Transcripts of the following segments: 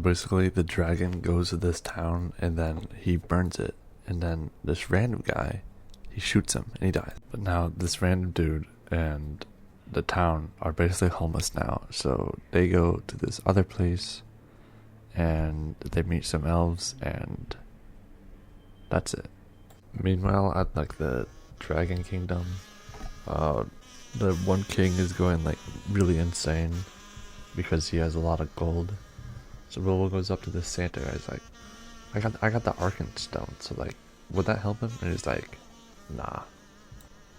basically the dragon goes to this town and then he burns it, and then this random guy, he shoots him and he dies. But now this random dude and the town are basically homeless now, so they go to this other place and they meet some elves, and that's it. Meanwhile, at like the Dragon Kingdom, the one king is going like really insane because he has a lot of gold. So Bilbo goes up to this Santa guy. He's like, I got the Arkenstone, so like, would that help him? And he's like, nah.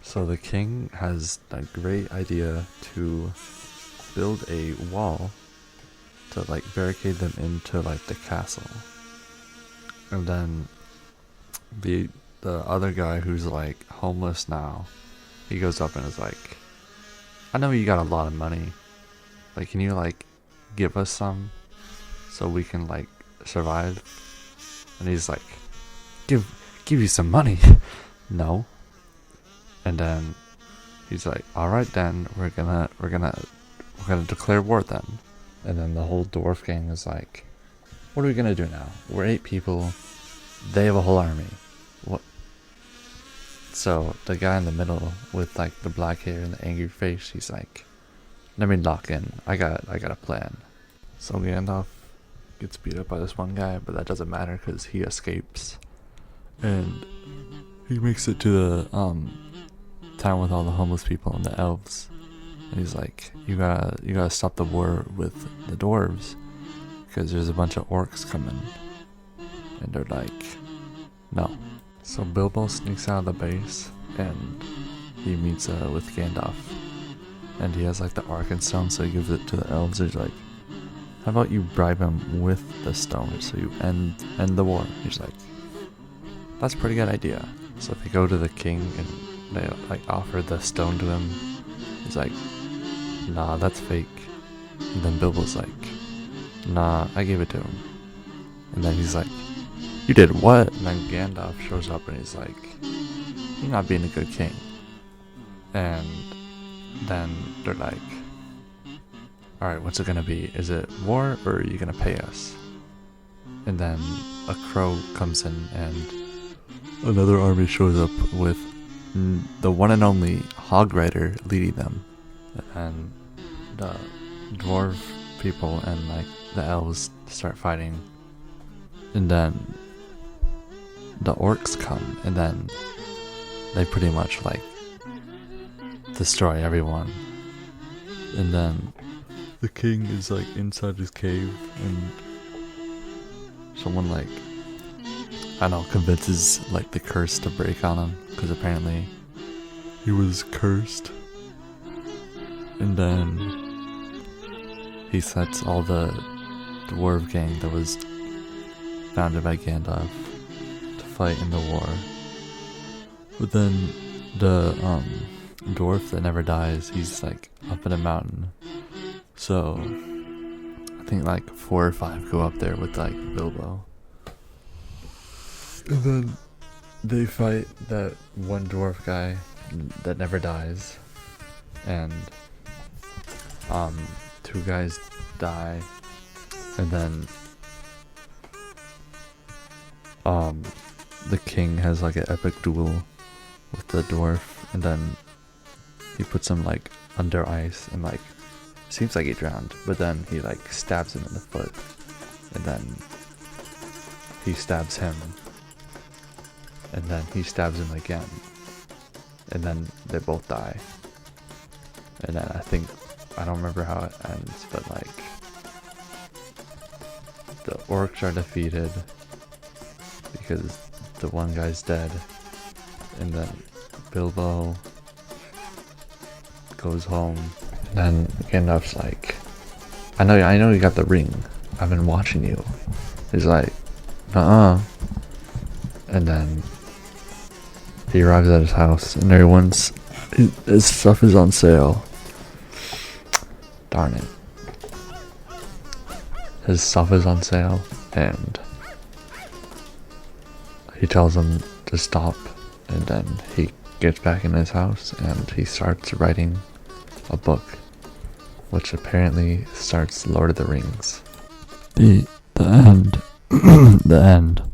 So the king has a great idea to build a wall to like barricade them into like the castle. And then the other guy who's like homeless now, he goes up and is like, I know you got a lot of money. Like, can you like give us some so we can like survive? And he's like, give you some money? No. And then he's like, all right, then we're gonna declare war then. And then the whole dwarf gang is like, what are we gonna do now? We're 8 people. They have a whole army. What? So the guy in the middle with like the black hair and the angry face, he's like, let me lock in. I got a plan. So Gandalf gets beat up by this one guy, but that doesn't matter because he escapes, and he makes it to the town with all the homeless people and the elves. And he's like, you gotta stop the war with the dwarves because there's a bunch of orcs coming. And they're like, no. So Bilbo sneaks out of the base and he meets with Gandalf. And he has like the Arkenstone, so he gives it to the elves. He's like, how about you bribe him with the stone so you end the war? He's like, that's a pretty good idea. So they go to the king and they like offer the stone to him. He's like, nah, that's fake. And then Bilbo's like, nah, I gave it to him. And then he's like, you did what? And then Gandalf shows up and he's like, you're not being a good king. And then they're like, alright, what's it gonna be? Is it war or are you gonna pay us? And then a crow comes in and another army shows up with the one and only Hog Rider leading them. And the dwarf people and like the elves start fighting. And then the orcs come and then they pretty much like destroy everyone. And then the king is like inside his cave and someone like, I don't know, convinces like the curse to break on him because apparently he was cursed. And then he sets all the dwarf gang that was founded by Gandalf to fight in the war. But then the dwarf that never dies, he's like up in a mountain. So I think like 4 or 5 go up there with like Bilbo. And then they fight that one dwarf guy that never dies. And 2 guys die. And then the king has like an epic duel with the dwarf, and then he puts him like under ice and like seems like he drowned, but then he like stabs him in the foot, and then he stabs him, and then he stabs him again, and then they both die. And then I don't remember how it ends, but like the orcs are defeated because the one guy's dead, and then Bilbo goes home. And then Gandalf's like, I know you got the ring. I've been watching you. He's like, and then he arrives at his house and his stuff is on sale. Darn it. His stuff is on sale and he tells him to stop, and then he gets back in his house and he starts writing a book, which apparently starts Lord of the Rings. The The end. The end.